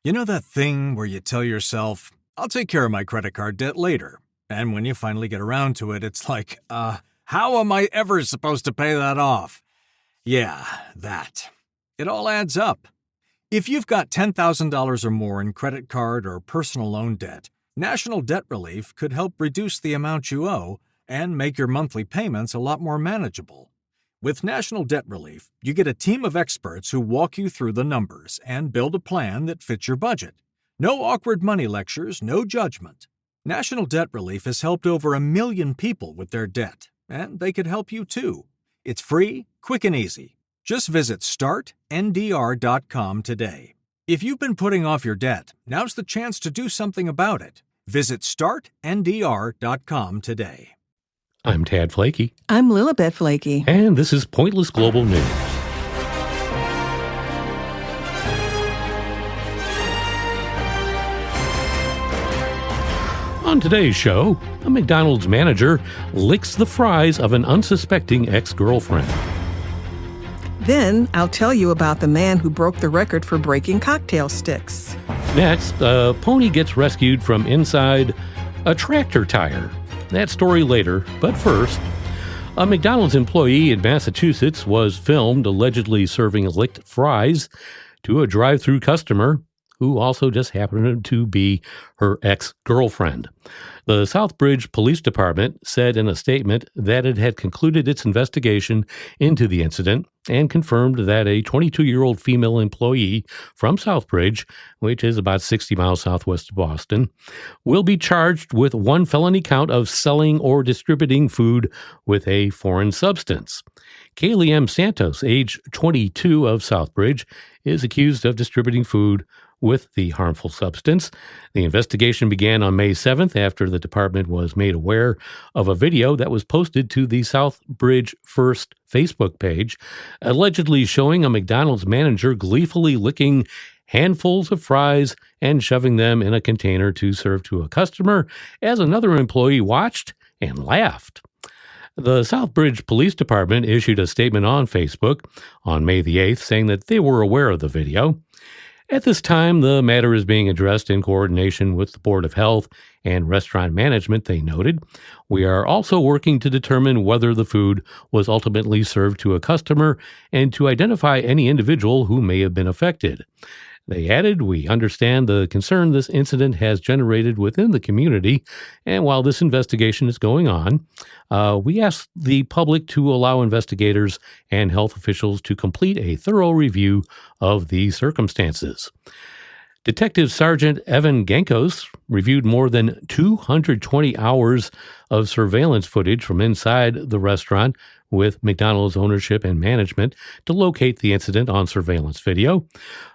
You know that thing where you tell yourself, I'll take care of my credit card debt later. And when you finally get around to it, it's like, how am I ever supposed to pay that off? Yeah, that. It all adds up. If you've got $10,000 or more in credit card or personal loan debt, National Debt Relief could help reduce the amount you owe and make your monthly payments a lot more manageable. With National Debt Relief, you get a team of experts who walk you through the numbers and build a plan that fits your budget. No awkward money lectures, no judgment. National Debt Relief has helped over 1 million people with their debt, and they could help you too. It's free, quick and easy. Just visit startndr.com today. If you've been putting off your debt, now's the chance to do something about it. Visit startndr.com today. I'm Tad Flakey. I'm Lilibet Flakey. And this is Pointless Global News. On today's show, a McDonald's manager licks the fries of an unsuspecting ex-girlfriend. Then I'll tell you about the man who broke the record for breaking cocktail sticks. Next, a pony gets rescued from inside a tractor tire. That story later, but first, a McDonald's employee in Massachusetts was filmed allegedly serving licked fries to a drive-thru customer who also just happened to be her ex-girlfriend. The Southbridge Police Department said in a statement that it had concluded its investigation into the incident and confirmed that a 22-year-old female employee from Southbridge, which is about 60 miles southwest of Boston, will be charged with one felony count of selling or distributing food with a foreign substance. Kaylee M. Santos, age 22 of Southbridge, is accused of distributing food with the harmful substance. The investigation began on May 7th after the department was made aware of a video that was posted to the Southbridge First Facebook page, allegedly showing a McDonald's manager gleefully licking handfuls of fries and shoving them in a container to serve to a customer as another employee watched and laughed. The Southbridge Police Department issued a statement on Facebook on May the 8th saying that they were aware of the video. At this time, the matter is being addressed in coordination with the Board of Health and Restaurant Management, they noted. We are also working to determine whether the food was ultimately served to a customer and to identify any individual who may have been affected. They added, we understand the concern this incident has generated within the community, and while this investigation is going on, we ask the public to allow investigators and health officials to complete a thorough review of the circumstances. Detective Sergeant Evan Gankos reviewed more than 220 hours of surveillance footage from inside the restaurant with McDonald's ownership and management to locate the incident on surveillance video.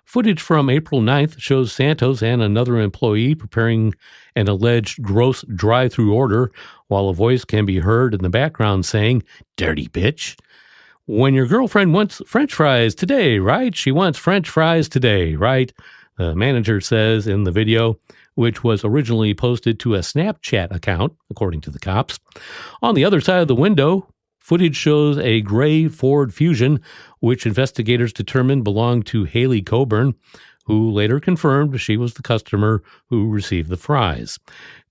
Footage from April 9th shows Santos and another employee preparing an alleged gross drive-thru order, while a voice can be heard in the background saying, "Dirty bitch. When your girlfriend wants French fries today, right? She wants French fries today, right?" The manager says in the video, which was originally posted to a Snapchat account, according to the cops. On the other side of the window, footage shows a gray Ford Fusion, which investigators determined belonged to Haley Coburn, who later confirmed she was the customer who received the fries.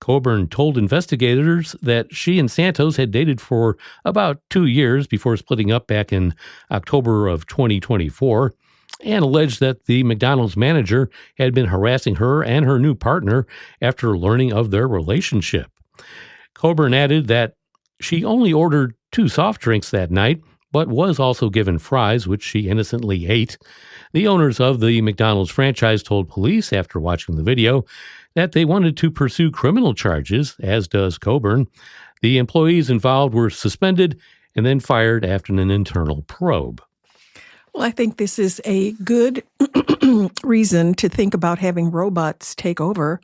Coburn told investigators that she and Santos had dated for about 2 years before splitting up back in October of 2024, and alleged that the McDonald's manager had been harassing her and her new partner after learning of their relationship. Coburn added that she only ordered 2 soft drinks that night, but was also given fries, which she innocently ate. The owners of the McDonald's franchise told police after watching the video that they wanted to pursue criminal charges, as does Coburn. The employees involved were suspended and then fired after an internal probe. Well, I think this is a good reason to think about having robots take over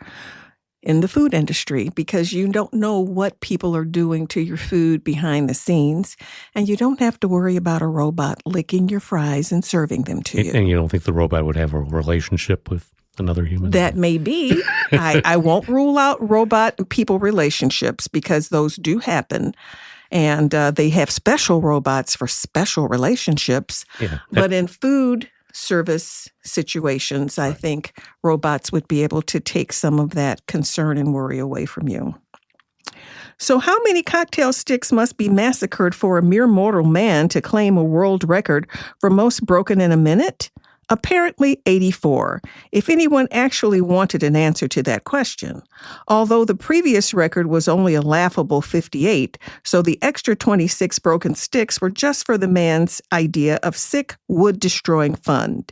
in the food industry, because you don't know what people are doing to your food behind the scenes, and you don't have to worry about a robot licking your fries and serving them to you. And you don't think the robot would have a relationship with another human? That may be. I won't rule out robot and people relationships, because those do happen. And they have special robots for special relationships. Yeah. But in food service situations, I think robots would be able to take some of that concern and worry away from you. So how many cocktail sticks must be massacred for a mere mortal man to claim a world record for most broken in a minute? Apparently 84, if anyone actually wanted an answer to that question. Although the previous record was only a laughable 58, so the extra 26 broken sticks were just for the man's idea of sick, wood-destroying fun.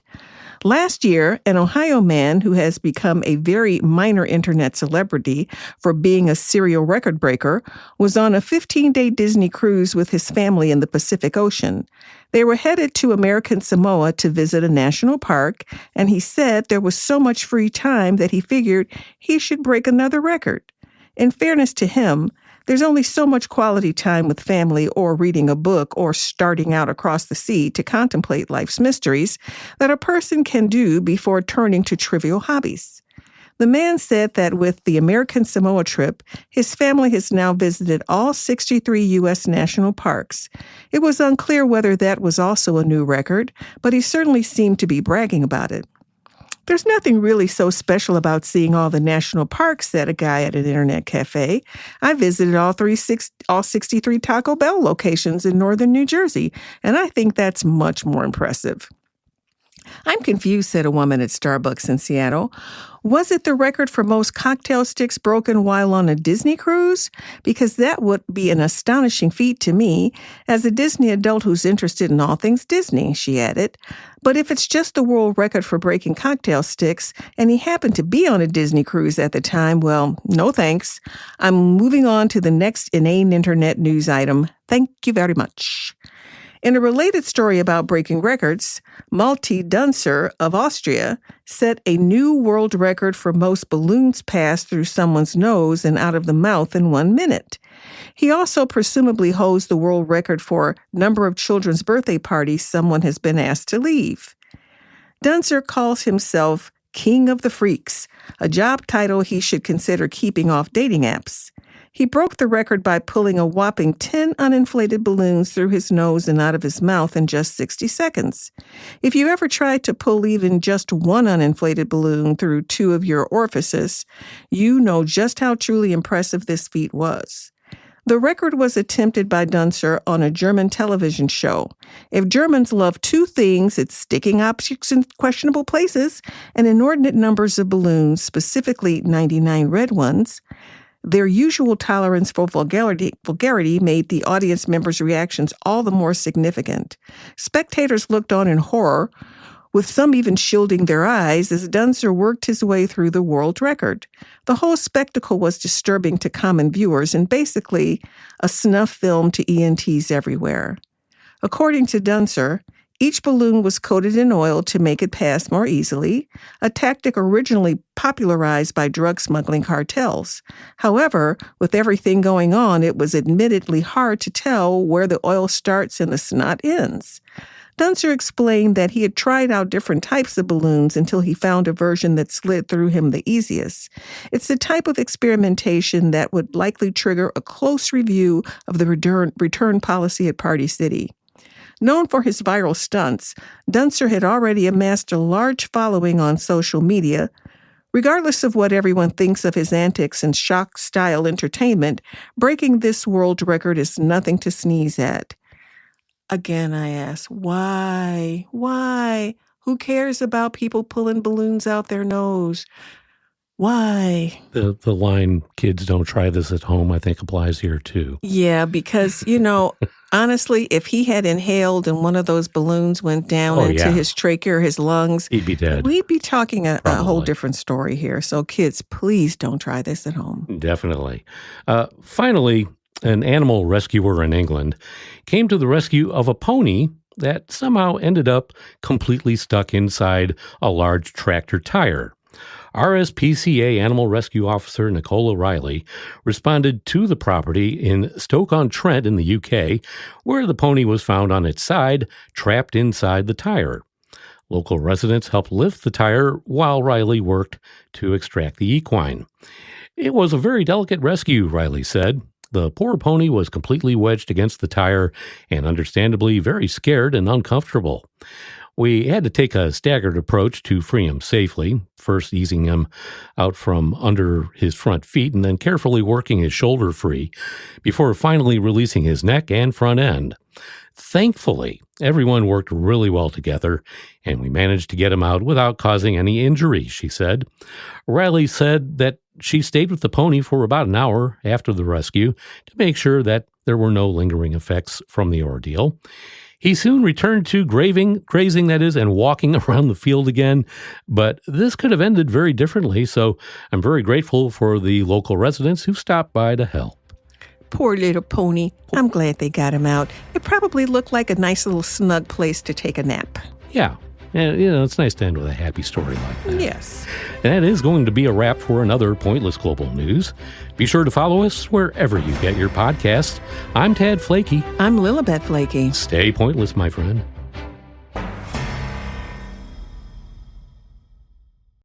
Last year, an Ohio man who has become a very minor internet celebrity for being a serial record breaker was on a 15-day Disney cruise with his family in the Pacific Ocean. They were headed to American Samoa to visit a national park, and he said there was so much free time that he figured he should break another record. In fairness to him, there's only so much quality time with family or reading a book or starting out across the sea to contemplate life's mysteries that a person can do before turning to trivial hobbies. The man said that with the American Samoa trip, his family has now visited all 63 U.S. national parks. It was unclear whether that was also a new record, but he certainly seemed to be bragging about it. There's nothing really so special about seeing all the national parks, said a guy at an internet cafe. I visited all 63 Taco Bell locations in northern New Jersey, and I think that's much more impressive. I'm confused, said a woman at Starbucks in Seattle. Was it the record for most cocktail sticks broken while on a Disney cruise? Because that would be an astonishing feat to me, as a Disney adult who's interested in all things Disney, she added. But if it's just the world record for breaking cocktail sticks, and he happened to be on a Disney cruise at the time, well, no thanks. I'm moving on to the next inane internet news item. Thank you very much. In a related story about breaking records, Malte Dunzer of Austria set a new world record for most balloons passed through someone's nose and out of the mouth in 1 minute. He also presumably holds the world record for number of children's birthday parties someone has been asked to leave. Dunzer calls himself King of the Freaks, a job title he should consider keeping off dating apps. He broke the record by pulling a whopping 10 uninflated balloons through his nose and out of his mouth in just 60 seconds. If you ever tried to pull even just one uninflated balloon through 2 of your orifices, you know just how truly impressive this feat was. The record was attempted by Dunzer on a German television show. If Germans love 2 things, it's sticking objects in questionable places and inordinate numbers of balloons, specifically 99 red ones. Their usual tolerance for vulgarity made the audience members' reactions all the more significant. Spectators looked on in horror, with some even shielding their eyes as Dunzer worked his way through the world record. The whole spectacle was disturbing to common viewers and basically a snuff film to ENTs everywhere. According to Dunzer, each balloon was coated in oil to make it pass more easily, a tactic originally popularized by drug smuggling cartels. However, with everything going on, it was admittedly hard to tell where the oil starts and the snot ends. Dunzer explained that he had tried out different types of balloons until he found a version that slid through him the easiest. It's the type of experimentation that would likely trigger a close review of the return policy at Party City. Known for his viral stunts, Dunzer had already amassed a large following on social media. Regardless of what everyone thinks of his antics and shock-style entertainment, breaking this world record is nothing to sneeze at. Again, I ask, why? Why? Who cares about people pulling balloons out their nose? Why? The line, kids don't try this at home, I think applies here too. Yeah, because, honestly, if he had inhaled and one of those balloons went down into his trachea or his lungs, he'd be dead. We'd be talking a whole different story here. So kids, please don't try this at home. Definitely. Finally, an animal rescuer in England came to the rescue of a pony that somehow ended up completely stuck inside a large tractor tire. RSPCA Animal Rescue Officer Nicola Riley responded to the property in Stoke-on-Trent in the UK, where the pony was found on its side, trapped inside the tire. Local residents helped lift the tire while Riley worked to extract the equine. It was a very delicate rescue, Riley said. The poor pony was completely wedged against the tire and understandably very scared and uncomfortable. We had to take a staggered approach to free him safely, first easing him out from under his front feet and then carefully working his shoulder free before finally releasing his neck and front end. Thankfully, everyone worked really well together, and we managed to get him out without causing any injury, she said. Riley said that she stayed with the pony for about an hour after the rescue to make sure that there were no lingering effects from the ordeal. He soon returned to grazing that is, and walking around the field again, but this could have ended very differently, so I'm very grateful for the local residents who stopped by to help. Poor little pony. I'm glad they got him out. It probably looked like a nice little snug place to take a nap. Yeah. And, it's nice to end with a happy story like that. Yes. And that is going to be a wrap for another Pointless Global News. Be sure to follow us wherever you get your podcasts. I'm Tad Flaky. I'm Lilibet Flaky. Stay pointless, my friend.